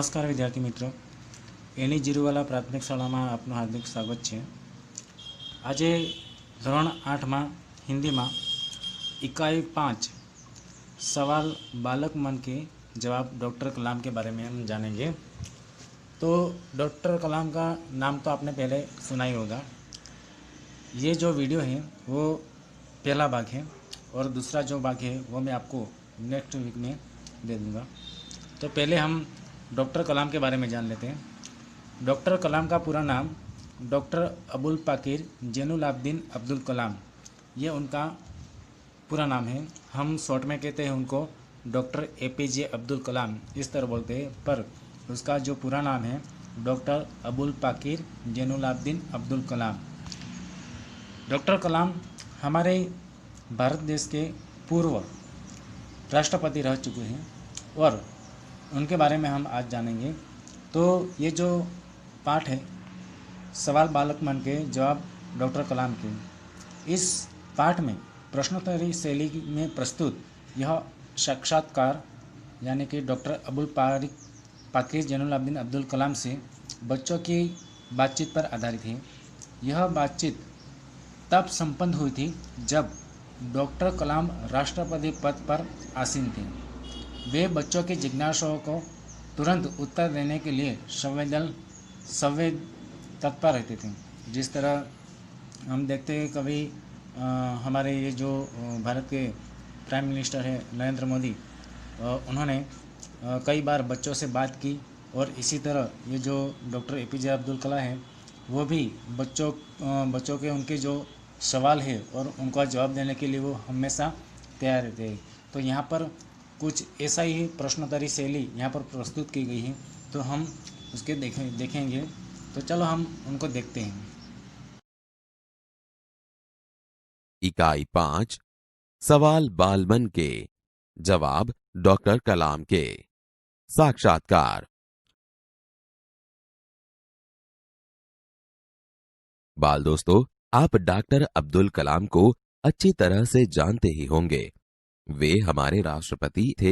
નમસ્કાર વિદ્યાર્થી મિત્રો, એની જીરુવાલા પ્રાથમિક શાળામાં આપનું હાર્દિક સ્વાગત છે. આજે ધોરણ 8માં हिंदीમાં इकाई 5 सवाल बालक मन के जवाब डॉक्टर कलाम के बारे में हम जानेंगे. तो डॉक्टर कलाम का नाम तो आपने पहले सुना ही होगा. ये जो वीडियो है वो पहला भाग है और दूसरा जो भाग है वो मैं आपको नेक्स्ट वीक में दे दूँगा. तो पहले हम डॉक्टर कलाम के बारे में जान लेते हैं. डॉक्टर कलाम का पूरा नाम डॉक्टर अबुल पाकिर जैनुलाब्दीन अब्दुल कलाम, ये उनका पूरा नाम है. हम शॉर्ट में कहते हैं उनको डॉक्टर APJ अब्दुल कलाम, इस तरह बोलते हैं, पर उसका जो पूरा नाम है डॉक्टर अबुल पाकिर जैनुलाब्दीन अब्दुल कलाम. डॉक्टर कलाम हमारे भारत देश के पूर्व राष्ट्रपति रह चुके हैं और उनके बारे में हम आज जानेंगे. तो ये जो पाठ है सवाल बालक मन के जवाब डॉक्टर कलाम के, इस पाठ में प्रश्नोत्तरी शैली में प्रस्तुत यह साक्षात्कार यानी कि डॉक्टर अबुल पाकिर जैनुलाब्दीन अब्दुल कलाम से बच्चों की बातचीत पर आधारित है. यह बातचीत तब संपन्न हुई थी जब डॉक्टर कलाम राष्ट्रपति पद पर आसीन थे. वे बच्चों की जिज्ञासाओं को तुरंत उत्तर देने के लिए संवेद तत्पर रहते थे. जिस तरह हम देखते हैं कभी हमारे ये जो भारत के प्राइम मिनिस्टर हैं नरेंद्र मोदी, उन्होंने कई बार बच्चों से बात की और इसी तरह ये जो डॉक्टर APJ अब्दुल कलाम हैं वो भी बच्चों के उनके जो सवाल है और उनका जवाब देने के लिए वो हमेशा तैयार रहते हैं. तो यहाँ पर कुछ ऐसा ही प्रश्नोत्तरी शैली यहाँ पर प्रस्तुत की गई है, तो हम उसके देखेंगे. तो चलो हम उनको देखते हैं. इकाई 5 सवाल बालमन के जवाब डॉक्टर कलाम के. साक्षात्कार. बाल दोस्तों, आप डॉक्टर अब्दुल कलाम को अच्छी तरह से जानते ही होंगे. वे हमारे राष्ट्रपति थे.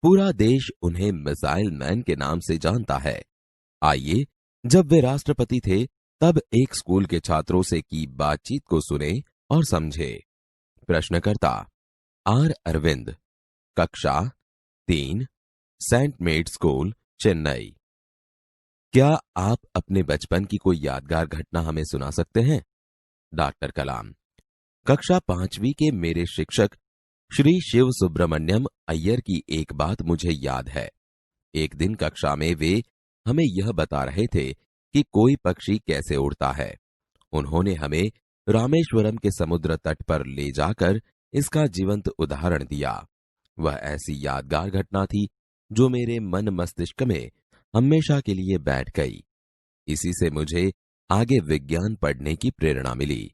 पूरा देश उन्हें मिसाइल मैन के नाम से जानता है. आइए, जब वे राष्ट्रपति थे तब एक स्कूल के छात्रों से की बातचीत को सुने और समझे. प्रश्नकर्ता R. अरविंद, कक्षा 3, सेंट मेड स्कूल, चेन्नई. क्या आप अपने बचपन की कोई यादगार घटना हमें सुना सकते हैं? डॉक्टर कलाम, कक्षा 5वीं के मेरे शिक्षक श्री शिव सुब्रमण्यम अय्यर की एक बात मुझे याद है. एक दिन कक्षा में वे हमें यह बता रहे थे कि कोई पक्षी कैसे उड़ता है. उन्होंने हमें रामेश्वरम के समुद्र तट पर ले जाकर इसका जीवंत उदाहरण दिया. वह ऐसी यादगार घटना थी जो मेरे मन मस्तिष्क में हमेशा के लिए बैठ गई. इसी से मुझे आगे विज्ञान पढ़ने की प्रेरणा मिली.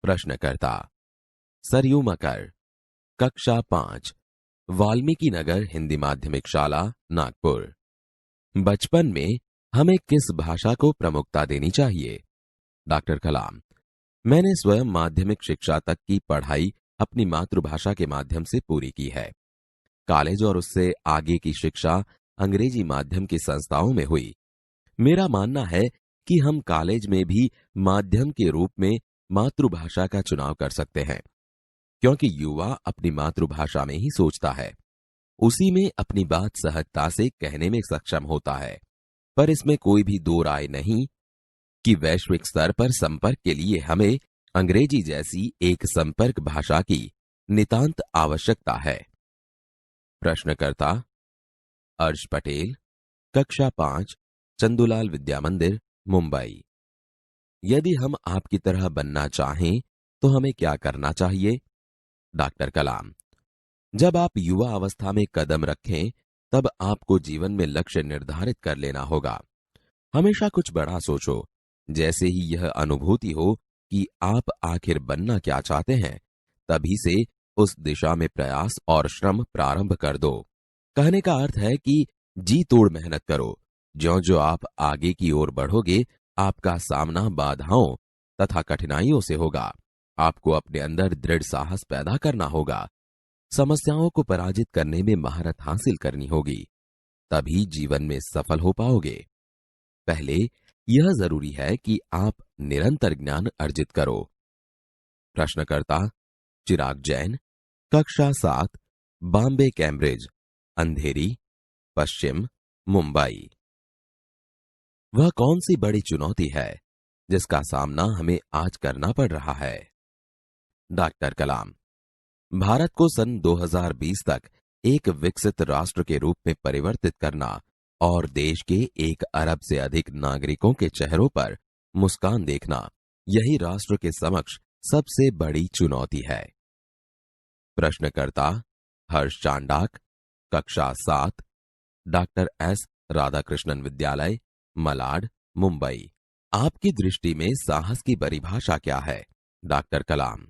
प्रश्नकर्ता सरयू मकर, कक्षा 5, वाल्मीकि नगर हिंदी माध्यमिक शाला, नागपुर. बचपन में हमें किस भाषा को प्रमुखता देनी चाहिए? डॉक्टर कलाम, मैंने स्वयं माध्यमिक शिक्षा तक की पढ़ाई अपनी मातृभाषा के माध्यम से पूरी की है. कॉलेज और उससे आगे की शिक्षा अंग्रेजी माध्यम की संस्थाओं में हुई. मेरा मानना है कि हम कॉलेज में भी माध्यम के रूप में मातृभाषा का चुनाव कर सकते हैं, क्योंकि युवा अपनी मातृभाषा में ही सोचता है, उसी में अपनी बात सहजता से कहने में सक्षम होता है. पर इसमें कोई भी दो राय नहीं कि वैश्विक स्तर पर संपर्क के लिए हमें अंग्रेजी जैसी एक संपर्क भाषा की नितांत आवश्यकता है. प्रश्नकर्ता अर्श पटेल, कक्षा 5, चंदूलाल विद्या मंदिर, मुंबई. यदि हम आपकी तरह बनना चाहें तो हमें क्या करना चाहिए? डॉक्टर कलाम, जब आप युवा अवस्था में कदम रखें तब आपको जीवन में लक्ष्य निर्धारित कर लेना होगा. हमेशा कुछ बड़ा सोचो. जैसे ही यह अनुभूति हो कि आप आखिर बनना क्या चाहते हैं, तभी से उस दिशा में प्रयास और श्रम प्रारंभ कर दो. कहने का अर्थ है कि जी तोड़ मेहनत करो. ज्यों-ज्यों आप आगे की ओर बढ़ोगे, आपका सामना बाधाओं तथा कठिनाइयों से होगा. आपको अपने अंदर दृढ़ साहस पैदा करना होगा. समस्याओं को पराजित करने में महारत हासिल करनी होगी. तभी जीवन में सफल हो पाओगे। पहले यह जरूरी है कि आप निरंतर ज्ञान अर्जित करो। प्रश्नकर्ता चिराग जैन, कक्षा 7, बॉम्बे कैम्ब्रिज, अंधेरी, पश्चिम, मुंबई। वह कौन सी बड़ी चुनौती है जिसका सामना हमें आज करना पड़ रहा है? डॉक्टर कलाम, भारत को सन 2020 तक एक विकसित राष्ट्र के रूप में परिवर्तित करना और देश के 1 अरब से अधिक नागरिकों के चेहरों पर मुस्कान देखना, यही राष्ट्र के समक्ष सबसे बड़ी चुनौती है। प्रश्नकर्ता हर्ष चांडाक, कक्षा 7, डॉक्टर एस राधाकृष्णन विद्यालय, मलाड, मुंबई। आपकी दृष्टि में साहस की परिभाषा क्या है? डॉक्टर कलाम,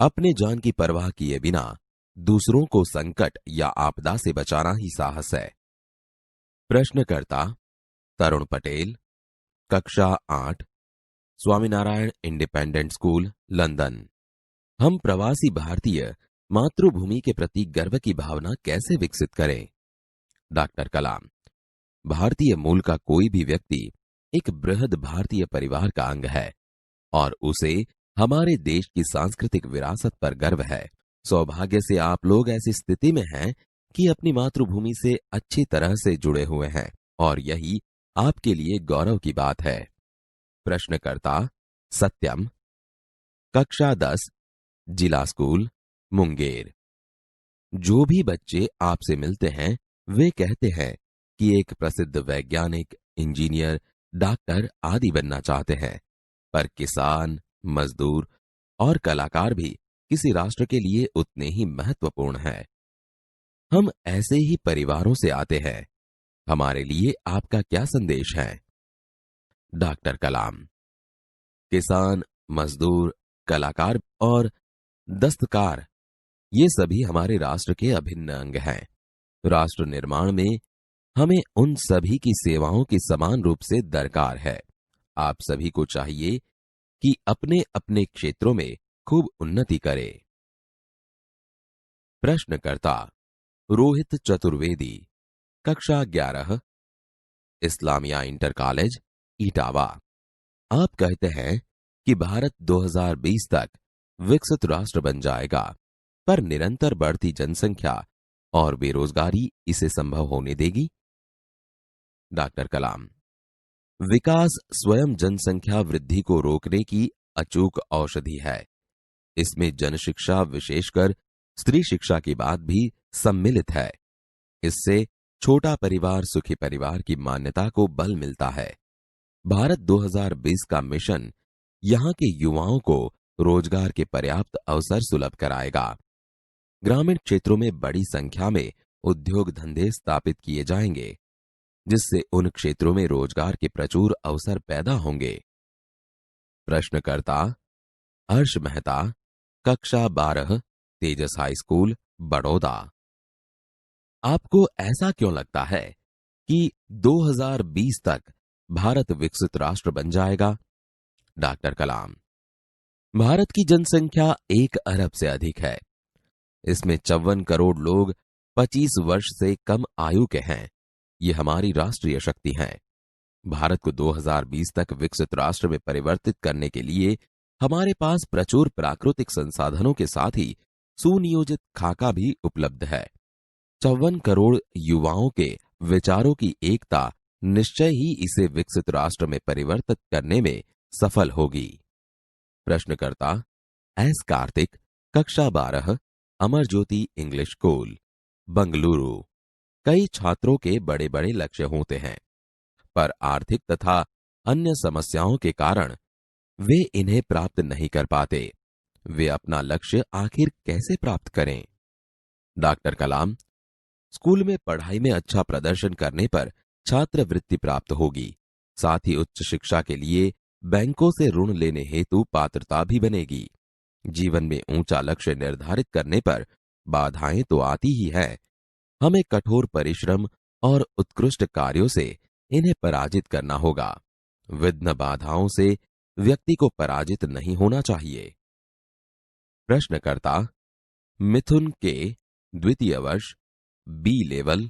अपने जान की परवाह किए बिना दूसरों को संकट या आपदा से बचाना ही साहस है। प्रश्नकर्ता तरुण पटेल, कक्षा 8, स्वामीनारायण इंडिपेंडेंट स्कूल, लंदन। हम प्रवासी भारतीय मातृभूमि के प्रति गर्व की भावना कैसे विकसित करें? डॉक्टर कलाम, भारतीय मूल का कोई भी व्यक्ति एक बृहद भारतीय परिवार का अंग है और उसे हमारे देश की सांस्कृतिक विरासत पर गर्व है। सौभाग्य से आप लोग ऐसी स्थिति में हैं कि अपनी मातृभूमि से अच्छी तरह से जुड़े हुए हैं और यही आपके लिए गौरव की बात है। प्रश्नकर्ता सत्यम, कक्षा 10, जिला स्कूल, मुंगेर। जो भी बच्चे आपसे मिलते हैं वे कहते हैं कि एक प्रसिद्ध वैज्ञानिक, इंजीनियर, डॉक्टर आदि बनना चाहते हैं, पर किसान, मजदूर और कलाकार भी किसी राष्ट्र के लिए उतने ही महत्वपूर्ण हैं। हम ऐसे ही परिवारों से आते हैं। हमारे लिए आपका क्या संदेश है? डॉक्टर कलाम, किसान, मजदूर, कलाकार और दस्तकार, ये सभी हमारे राष्ट्र के अभिन्न अंग हैं। राष्ट्र निर्माण में हमें उन सभी की सेवाओं की समान रूप से दरकार है। आप सभी को चाहिए कि अपने अपने क्षेत्रों में खूब उन्नति करें। प्रश्नकर्ता रोहित चतुर्वेदी, कक्षा 11, इस्लामिया इंटर कॉलेज, इटावा। आप कहते हैं कि भारत 2020 तक विकसित राष्ट्र बन जाएगा, पर निरंतर बढ़ती जनसंख्या और बेरोजगारी इसे संभव होने देगी? डॉक्टर कलाम, विकास स्वयं जनसंख्या वृद्धि को रोकने की अचूक औषधि है। इसमें जनशिक्षा, विशेषकर स्त्री शिक्षा की बात भी सम्मिलित है। इससे छोटा परिवार सुखी परिवार की मान्यता को बल मिलता है। भारत 2020 का मिशन यहां के युवाओं को रोजगार के पर्याप्त अवसर सुलभ कराएगा। ग्रामीण क्षेत्रों में बड़ी संख्या में उद्योग धंधे स्थापित किए जाएंगे, जिससे उन क्षेत्रों में रोजगार के प्रचुर अवसर पैदा होंगे। प्रश्नकर्ता हर्ष मेहता, कक्षा 12, तेजस हाई स्कूल, बड़ौदा। आपको ऐसा क्यों लगता है कि 2020 तक भारत विकसित राष्ट्र बन जाएगा? डॉक्टर कलाम, भारत की जनसंख्या 1 अरब से अधिक है। इसमें 54 करोड़ लोग 25 वर्ष से कम आयु के हैं। ये हमारी राष्ट्रीय शक्ति है। भारत को 2020 तक विकसित राष्ट्र में परिवर्तित करने के लिए हमारे पास प्रचुर प्राकृतिक संसाधनों के साथ ही सुनियोजित खाका भी उपलब्ध है। 54 करोड़ युवाओं के विचारों की एकता निश्चय ही इसे विकसित राष्ट्र में परिवर्तित करने में सफल होगी। प्रश्नकर्ता एस कार्तिक, कक्षा 12, अमर ज्योति इंग्लिश स्कूल, बंगलुरु। कई छात्रों के बड़े बड़े लक्ष्य होते हैं, पर आर्थिक तथा अन्य समस्याओं के कारण वे इन्हें प्राप्त नहीं कर पाते। वे अपना लक्ष्य आखिर कैसे प्राप्त करें? डॉक्टर कलाम, स्कूल में पढ़ाई में अच्छा प्रदर्शन करने पर छात्रवृत्ति प्राप्त होगी। साथ ही उच्च शिक्षा के लिए बैंकों से ऋण लेने हेतु पात्रता भी बनेगी। जीवन में ऊंचा लक्ष्य निर्धारित करने पर बाधाएं तो आती ही हैं। हमें कठोर परिश्रम और उत्कृष्ट कार्यों से इन्हें पराजित करना होगा। विघ्न बाधाओं से व्यक्ति को पराजित नहीं होना चाहिए। प्रश्नकर्ता मिथुन के, द्वितीय वर्ष, बी लेवल,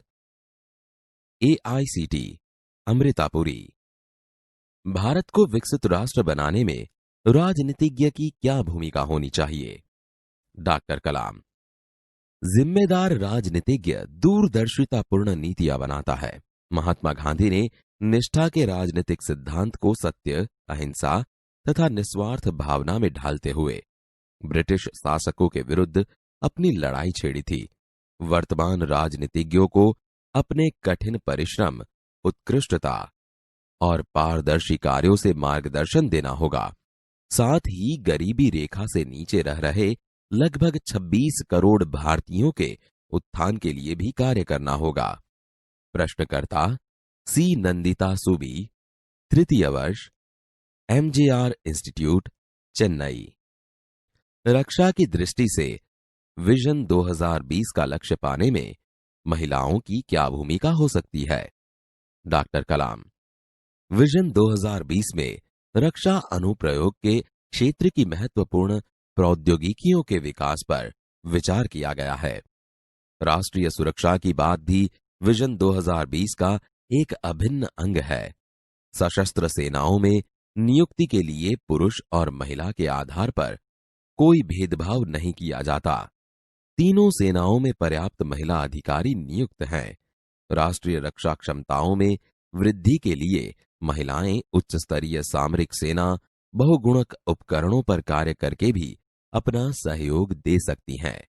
AICT अमृतापुरी। भारत को विकसित राष्ट्र बनाने में राजनीतिज्ञ की क्या भूमिका होनी चाहिए? डॉक्टर कलाम। जिम्मेदार राजनीतिज्ञ दूरदर्शितापूर्ण नीतियां बनाता है। महात्मा गांधी ने निष्ठा के राजनीतिक सिद्धांत को सत्य, अहिंसा तथा निस्वार्थ भावना में ढालते हुए ब्रिटिश शासकों के विरुद्ध अपनी लड़ाई छेड़ी थी। वर्तमान राजनीतिज्ञों को अपने कठिन परिश्रम, उत्कृष्टता और पारदर्शी कार्यों से मार्गदर्शन देना होगा। साथ ही गरीबी रेखा से नीचे रह रहे लगभग 26 करोड़ भारतीयों के उत्थान के लिए भी कार्य करना होगा। प्रश्नकर्ता सी नंदिता सुबी, तृतीय वर्ष, MGR इंस्टीट्यूट, चेन्नई। रक्षा की दृष्टि से विजन 2020 का लक्ष्य पाने में महिलाओं की क्या भूमिका हो सकती है? डॉक्टर कलाम। विजन 2020 में रक्षा अनुप्रयोग के क्षेत्र की महत्वपूर्ण प्रौद्योगिकियों के विकास पर विचार किया गया है। राष्ट्रीय सुरक्षा की बात भी विजन 2020 का एक अभिन्न अंग है। सशस्त्र सेनाओं में नियुक्ति के लिए पुरुष और महिला के आधार पर कोई भेदभाव नहीं किया जाता। तीनों सेनाओं में पर्याप्त महिला अधिकारी नियुक्त हैं। राष्ट्रीय रक्षा क्षमताओं में वृद्धि के लिए महिलाएं उच्च स्तरीय सामरिक सेना बहुगुणक उपकरणों पर कार्य करके भी अपना सहयोग दे सकती हैं।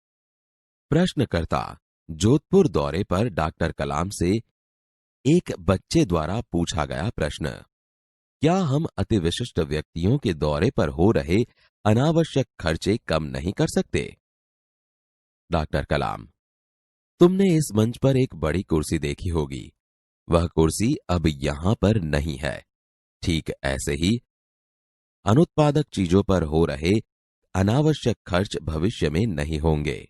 प्रश्नकर्ता जोधपुर दौरे पर डॉक्टर कलाम से एक बच्चे द्वारा पूछा गया प्रश्न। क्या हम अति विशिष्ट व्यक्तियों के दौरे पर हो रहे अनावश्यक खर्चे कम नहीं कर सकते? डॉक्टर कलाम। तुमने इस मंच पर एक बड़ी कुर्सी देखी होगी। वह कुर्सी अब यहां पर नहीं है। ठीक ऐसे ही अनुत्पादक चीजों पर हो रहे अनावश्यक खर्च भविष्य में नहीं होंगे।